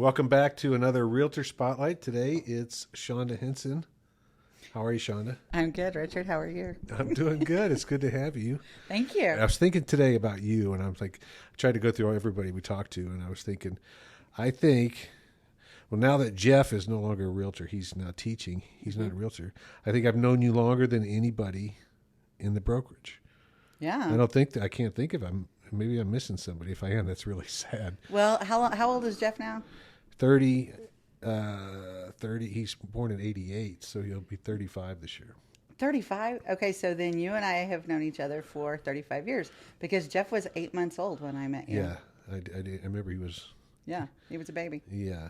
Welcome back to another Realtor Spotlight. Today it's Shawnda Henson. How are you, Shawnda? I'm good, Richard. How are you? I'm doing good. It's good to have you. Thank you. I was thinking today about you, and I was like, I tried to go through everybody we talked to, and I was thinking, well, now that Jeff is no longer a realtor, he's now teaching. He's not a realtor. I think I've known you longer than anybody in the brokerage. Yeah. I can't think of him. Maybe I'm missing somebody. If I am, that's really sad. Well, how old is Jeff now? 30. He's born in 88, so he'll be 35 this year. 35? Okay, so then you and I have known each other for 35 years because Jeff was 8 months old when I met you. Yeah, I remember he was. Yeah, he was a baby. Yeah,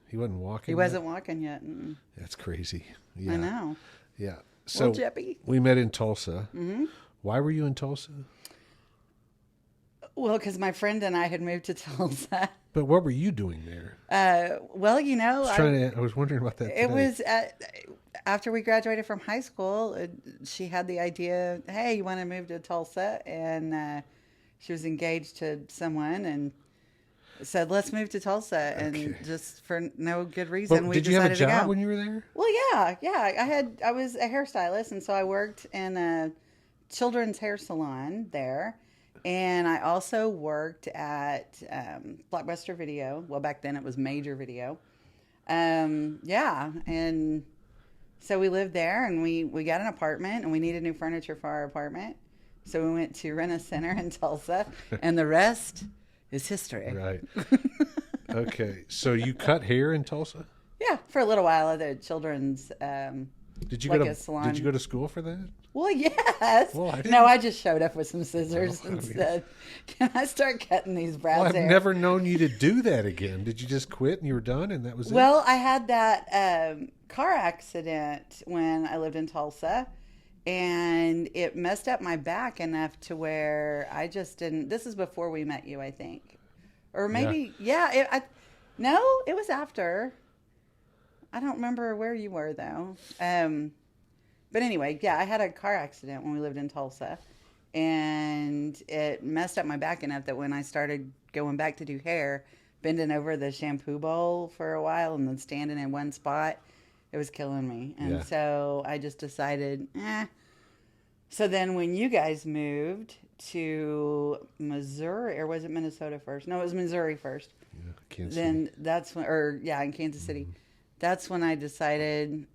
he wasn't walking. He wasn't walking yet. Mm-mm. That's crazy. Yeah. I know. Yeah. So Jeppy. We met in Tulsa. Mm-hmm. Why were you in Tulsa? Well, because my friend and I had moved to Tulsa. But what were you doing there? Well, you know, I was wondering about that today. It was after we graduated from high school. She had the idea, hey, you want to move to Tulsa? And she was engaged to someone and said, let's move to Tulsa. And just for no good reason, we decided to go. Did you have a job when you were there? Well, yeah. I was a hairstylist, and so I worked in a children's hair salon there. And I also worked at Blockbuster Video. Well, back then it was Major Video. Yeah, and so we lived there, and we got an apartment, and we needed new furniture for our apartment. So we went to Rent-A-Center in Tulsa, and the rest is history. Right. Okay, so you cut hair in Tulsa? Yeah, for a little while at the children's Did you salon. Did you go to school for that? Well, yes. Well, no, I just showed up with some scissors and said, can I start cutting these brows I've never known you to do that again. Did you just quit and you were done and that was it? Well, I had that car accident when I lived in Tulsa, and it messed up my back enough to where I just didn't. This is before we met you, I think. Or maybe, no, it was after. I don't remember where you were, though. But anyway, yeah, I had a car accident when we lived in Tulsa, and it messed up my back enough that when I started going back to do hair, bending over the shampoo bowl for a while and then standing in one spot, it was killing me. And so I just decided, So then when you guys moved to Missouri, or was it Minnesota first? No, it was Missouri first. Yeah, Kansas City. That's when, in Kansas City. That's when I decided,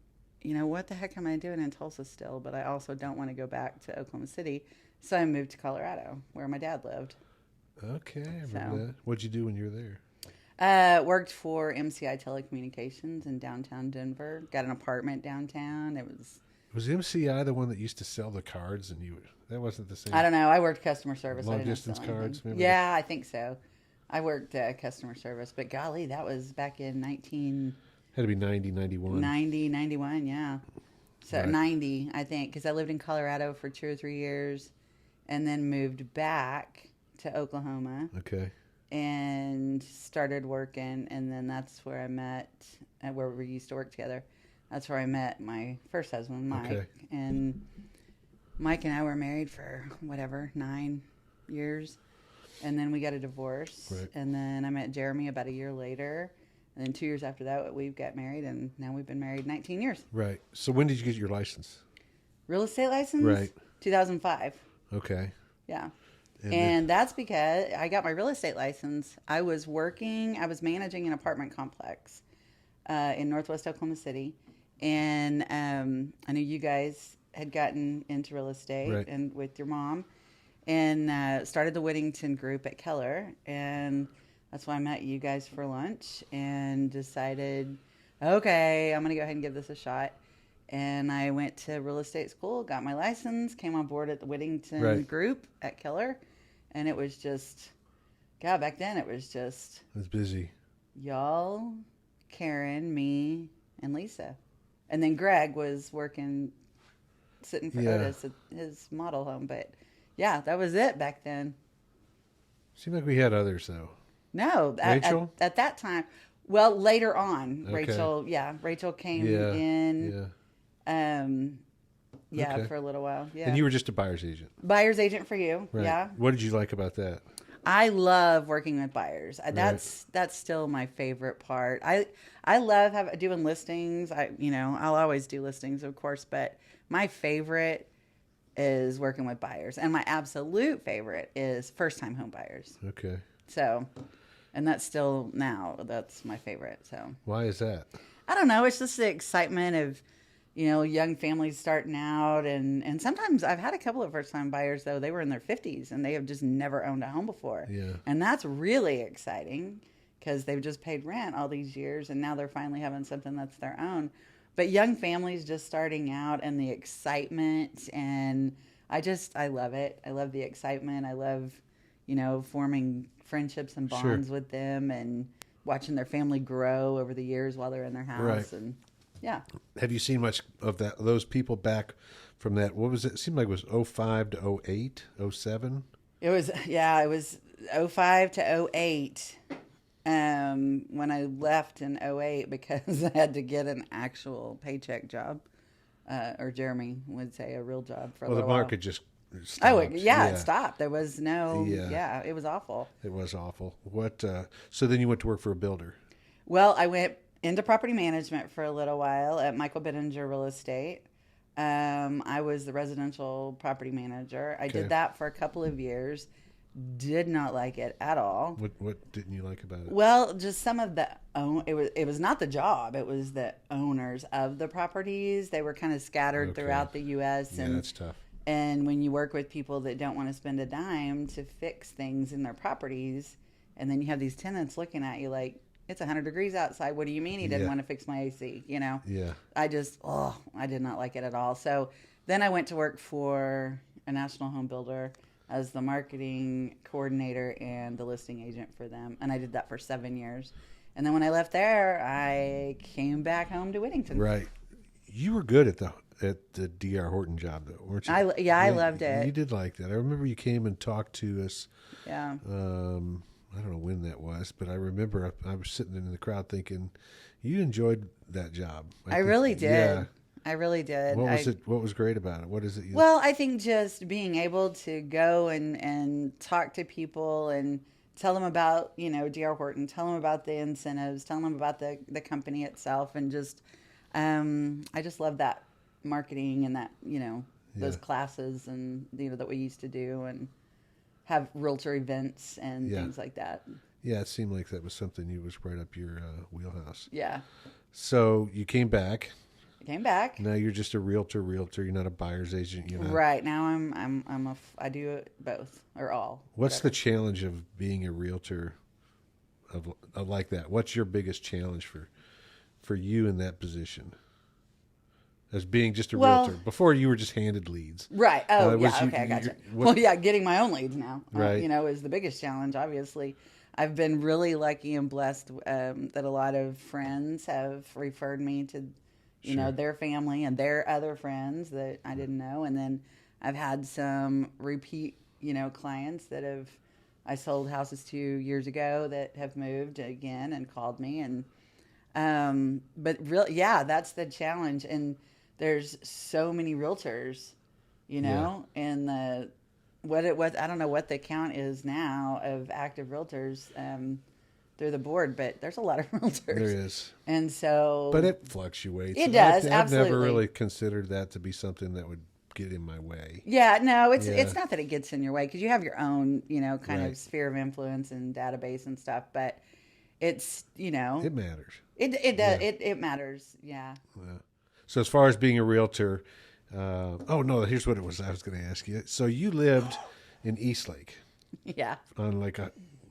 you know, what the heck am I doing in Tulsa still? But I also don't want to go back to Oklahoma City. So I moved to Colorado, where my dad lived. Okay, I remember that. What'd you do when you were there? Worked for MCI Telecommunications in downtown Denver. Got an apartment downtown. Was MCI the one that used to sell the cards, and that wasn't the same? I don't know. I worked customer service. Long distance cards, maybe? Yeah, I think so. I worked customer service, but golly, that was back in Had to be 90, 91. 90, 91, yeah. So Right. 90, I think, because I lived in Colorado for 2 or 3 years and then moved back to Oklahoma. Okay. And started working, and then that's where I met, where we used to work together. That's where I met my first husband, Mike. Okay. And Mike and I were married for, 9 years. And then we got a divorce. Right. And then I met Jeremy about a year later. And then 2 years after that, we got married, and now we've been married 19 years. Right. So when did you get your license? Real estate license? Right. 2005. Okay. Yeah. And that's because I got my real estate license. I was managing an apartment complex in Northwest Oklahoma City. And I knew you guys had gotten into real estate and with your mom, and started the Whittington group at Keller. And that's why I met you guys for lunch and decided, okay, I'm going to go ahead and give this a shot. And I went to real estate school, got my license, came on board at the Whittington group at Keller. And it was just, back then it was just. It was busy. Y'all, Karen, me, and Lisa. And then Greg was sitting for Otis at his model home. But yeah, that was it back then. Seemed like we had others, though. No, Rachel? At that time. Well, later on, Okay. Rachel came in. Okay. For a little while. Yeah. And you were just a buyer's agent. Buyer's agent for you. Right. Yeah. What did you like about that? I love working with buyers. That's still my favorite part. I love doing listings. I'll always do listings, of course, but my favorite is working with buyers, and my absolute favorite is first-time home buyers. Okay. So, and that's my favorite. So, why is that? I don't know. It's just the excitement of, young families starting out. And sometimes I've had a couple of first-time buyers, though. They were in their 50s, and they have just never owned a home before. Yeah. And that's really exciting because they've just paid rent all these years, and now they're finally having something that's their own. But young families just starting out and the excitement, and I love it. I love the excitement. I love, forming friendships and bonds with them and watching their family grow over the years while they're in their house. Right. And yeah. Have you seen much of those people back from that? What was it? It seemed like it was 05 to 08, 07? It was 05 to 08. When I left in 08 because I had to get an actual paycheck job, or Jeremy would say a real job for a little while. The market just stopped. It stopped. There was no, it was awful. It was awful. So then you went to work for a builder. Well, I went into property management for a little while at Michael Bittinger Real Estate. I was the residential property manager. I did that for a couple of years. Did not like it at all. What didn't you like about it? Well, just some of it was not the job. It was the owners of the properties. They were kind of scattered throughout the U.S. Yeah, that's tough. And when you work with people that don't want to spend a dime to fix things in their properties, and then you have these tenants looking at you like, it's 100 degrees outside. What do you mean he didn't want to fix my AC? Yeah. I did not like it at all. So then I went to work for a national home builder as the marketing coordinator and the listing agent for them. And I did that for 7 years. And then when I left there, I came back home to Whittington. Right. You were good at the D.R. Horton job, though, weren't you? I loved it. You did like that. I remember you came and talked to us. Yeah. I don't know when that was, but I remember I was sitting in the crowd thinking, you enjoyed that job. I really did. Yeah. I really did. What was great about it? What is it? Well, I think just being able to go and talk to people and tell them about, D.R. Horton, tell them about the incentives, tell them about the company itself. And just, I just love that marketing and that, those classes and, that we used to do and have realtor events and things like that. Yeah, it seemed like that was something you was right up your wheelhouse. Yeah. So you came back. Now you're just a realtor. You're not a buyer's agent. Right now I do it both or all. What's the challenge of being a realtor of like that? What's your biggest challenge for you in that position? As being just a realtor. Before you were just handed leads. Right. Oh, I gotcha. Getting my own leads now, right. Is the biggest challenge, obviously. I've been really lucky and blessed that a lot of friends have referred me to, their family and their other friends that I didn't know. And then I've had some repeat, clients that I sold houses to years ago that have moved again and called me. And, but really, that's the challenge. And there's so many realtors, and what it was, I don't know what the count is now of active realtors through the board, but there's a lot of realtors. There is. And so. But it fluctuates. It does, I've absolutely. never really considered that to be something that would get in my way. Yeah, no, it's not that it gets in your way because you have your own, kind right. of sphere of influence and database and stuff, but it's, It matters. It does. Yeah. It matters. Yeah. So as far as being a realtor, here's what it was I was going to ask you. So you lived in Eastlake. Yeah. On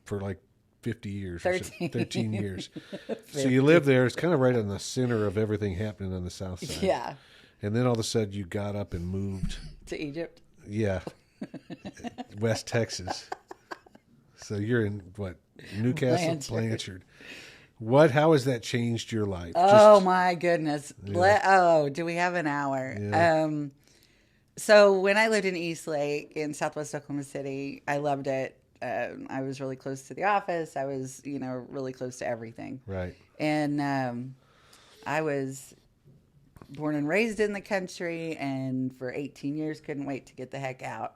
for 50 years. 13 years. 50. So you lived there. It's kind of right on the center of everything happening on the south side. Yeah. And then all of a sudden you got up and moved. To Egypt? Yeah. West Texas. So you're in Newcastle? Blanchard. How has that changed your life? Oh, my goodness. Yeah. Do we have an hour? Yeah. So when I lived in Eastlake in Southwest Oklahoma City, I loved it. I was really close to the office. I was, really close to everything. Right. And I was born and raised in the country and for 18 years couldn't wait to get the heck out.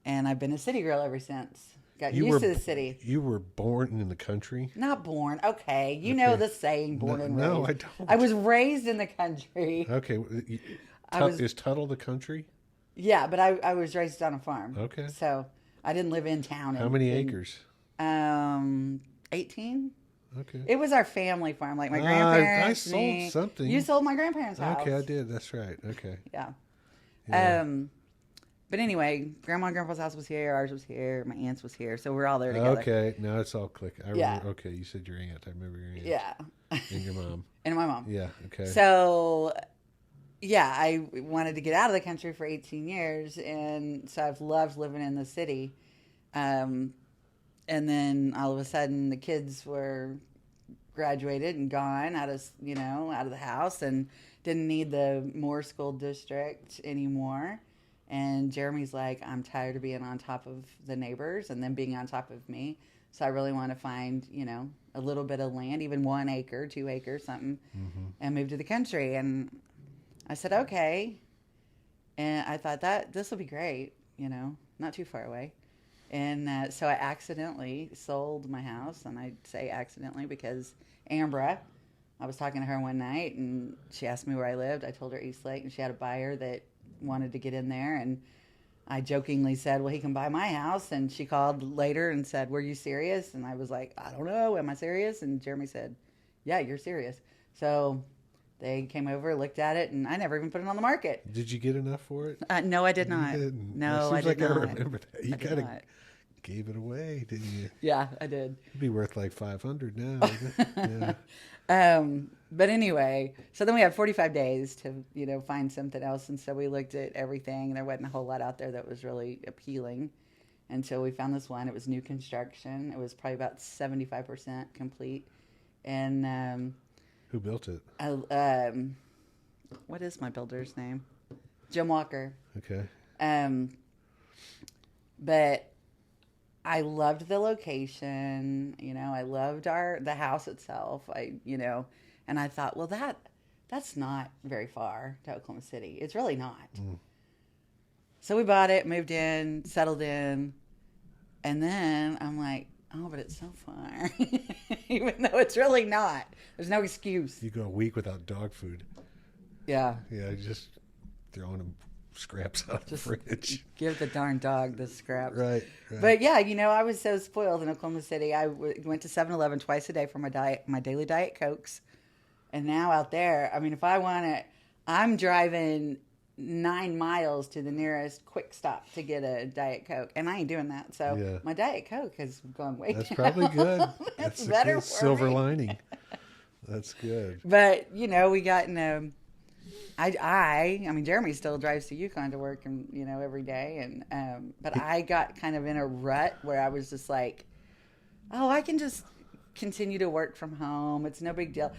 And I've been a city girl ever since. got used to the city. You were born in the country? Not born. Okay. You know the saying, born and raised. No, I don't. I was raised in the country. Okay. Is Tuttle the country? Yeah, but I was raised on a farm. Okay. So I didn't live in town. How many acres? 18. Okay. It was our family farm, like my grandparents. I sold something. You sold my grandparents' house. Okay, I did. That's right. Okay. Yeah. Yeah. But anyway, Grandma and Grandpa's house was here. Ours was here. My aunt's was here. So we're all there together. Okay. Now it's all clicking. Yeah. Remember, okay, you said your aunt. I remember your aunt. Yeah. And your mom. And my mom. Yeah. Okay. So, yeah, I wanted to get out of the country for 18 years. And so I've loved living in the city. And then all of a sudden the kids were graduated and gone out of the house and didn't need the Moore School District anymore. And Jeremy's like, I'm tired of being on top of the neighbors and them being on top of me. So I really want to find, a little bit of land, even 1 acre, 2 acres, something, and move to the country. And I said, okay. And I thought this will be great, not too far away. And so I accidentally sold my house. And I say accidentally because Ambra, I was talking to her one night and she asked me where I lived. I told her East Lake, and she had a buyer that wanted to get in there. And I jokingly said, well, he can buy my house. And she called later and said, were you serious? And I was like, I don't know. Am I serious? And Jeremy said, yeah, you're serious. So they came over, looked at it, and I never even put it on the market. Did you get enough for it? No, I did not. You didn't. No, I did not. I remember that. You kind of gave it away, didn't you? Yeah, I did. It'd be worth like $500 now. Yeah. But anyway, so then we had 45 days to, find something else. And so we looked at everything, and there wasn't a whole lot out there that was really appealing until we found this one. It was new construction. It was probably about 75% complete. And who built it? What is my builder's name? Jim Walker. Okay. But I loved the location, I loved the house itself. And I thought, well, that's not very far to Oklahoma City. It's really not. So we bought it, moved in, settled in, and then I'm like, oh, but it's so far. Even though it's really not. There's no excuse. You go a week without dog food. Yeah. Yeah, just throwing them scraps out of the fridge. Give the darn dog the scraps. Right. But yeah, I was so spoiled in Oklahoma City. I went to 7-Eleven twice a day for my daily Diet Cokes. And now out there, I mean, if I want it, I'm driving 9 miles to the nearest quick stop to get a Diet Coke. And I ain't doing that. So my Diet Coke has gone way down. That's probably good. That's better a for silver me. lining. That's good. But, we got in a... I mean, Jeremy still drives to Yukon to work, and every day, and but I got kind of in a rut where I was just like, oh, I can just continue to work from home. It's no big deal.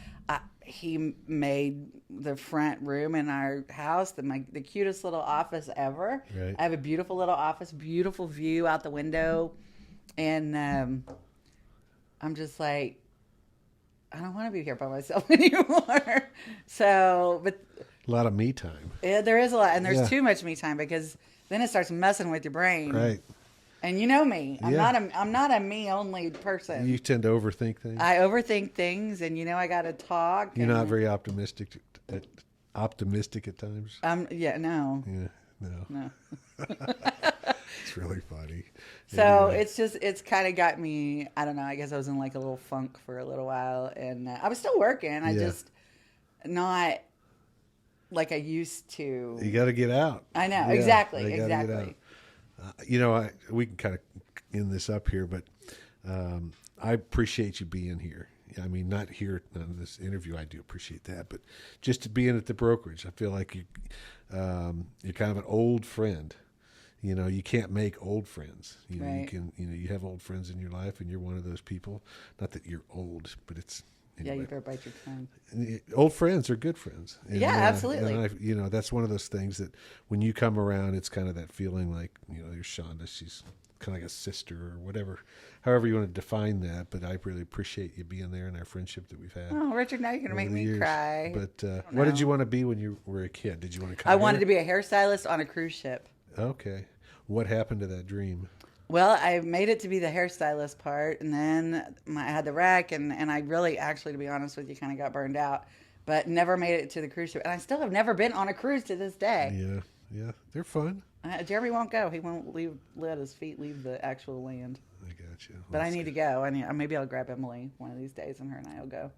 He made the front room in our house the cutest little office ever. Right. I have a beautiful little office, beautiful view out the window, and I'm just like, I don't want to be here by myself anymore. So, but a lot of me time. Yeah, there is a lot, and there's too much me time because then it starts messing with your brain. Right. And you know me. I'm not a me only person. You tend to overthink things. I overthink things, and I got to talk. You're not very optimistic at times. Yeah, no. Yeah, no. It's really funny. So anyway. it's kind of got me. I don't know. I guess I was in like a little funk for a little while, and I was still working. I just not like I used to. You got to get out. I know. Yeah, exactly. Get out. We can kind of end this up here, but I appreciate you being here. I mean, not here on this interview. I do appreciate that, but just to being at the brokerage, I feel like you're kind of an old friend. You can't make old friends. Right. You can. You have old friends in your life, and you're one of those people. Not that you're old, but it's. Anyway. Yeah, you better bite your tongue. Old friends are good friends. And, yeah, absolutely. And that's one of those things that when you come around, it's kind of that feeling like, there's Shawnda. She's kind of like a sister or whatever, however you want to define that. But I really appreciate you being there and our friendship that we've had. Oh, Richard, now you're going to make me cry. But what did you want to be when you were a kid? Did you want to come I wanted to be a hairstylist on a cruise ship. Okay. What happened to that dream? Well, I made it to be the hairstylist part, and then I had the wreck, and I really, actually, to be honest with you, kind of got burned out, but never made it to the cruise ship. And I still have never been on a cruise to this day. Yeah, yeah, they're fun. Jeremy won't go. He won't let his feet leave the actual land. I got you. But I need to go. Maybe I'll grab Emily one of these days, and her and I will go.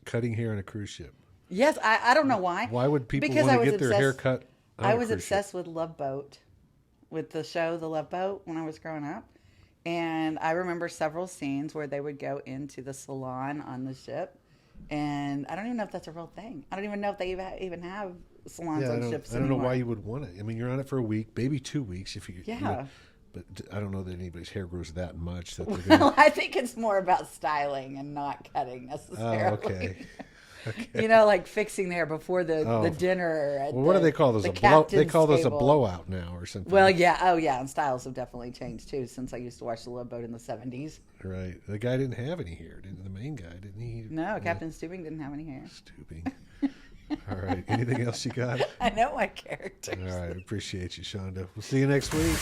Cutting hair on a cruise ship. Yes, I don't know why. Why would people want to get their hair cut on I a was cruise obsessed ship? with Love Boat, with the show The Love Boat when I was growing up. And I remember several scenes where they would go into the salon on the ship. And I don't even know if that's a real thing. I don't even know if they even have salons on ships anymore. I don't know why you would want it. I mean, you're on it for a week, maybe 2 weeks if you. Yeah. You know, but I don't know that anybody's hair grows that much. That Well, I think it's more about styling and not cutting necessarily. Oh, okay. Okay. You know, like fixing the hair before the dinner. Well, what do they call those? They call those a blowout now or something. Well, yeah. Oh, yeah. And styles have definitely changed, too, since I used to watch The Love Boat in the 70s. Right. The guy didn't have any hair, didn't the main guy? Didn't he? No, Captain Stubing didn't have any hair. Stubing. All right. Anything else you got? I know my characters. All right. Appreciate you, Shawnda. We'll see you next week.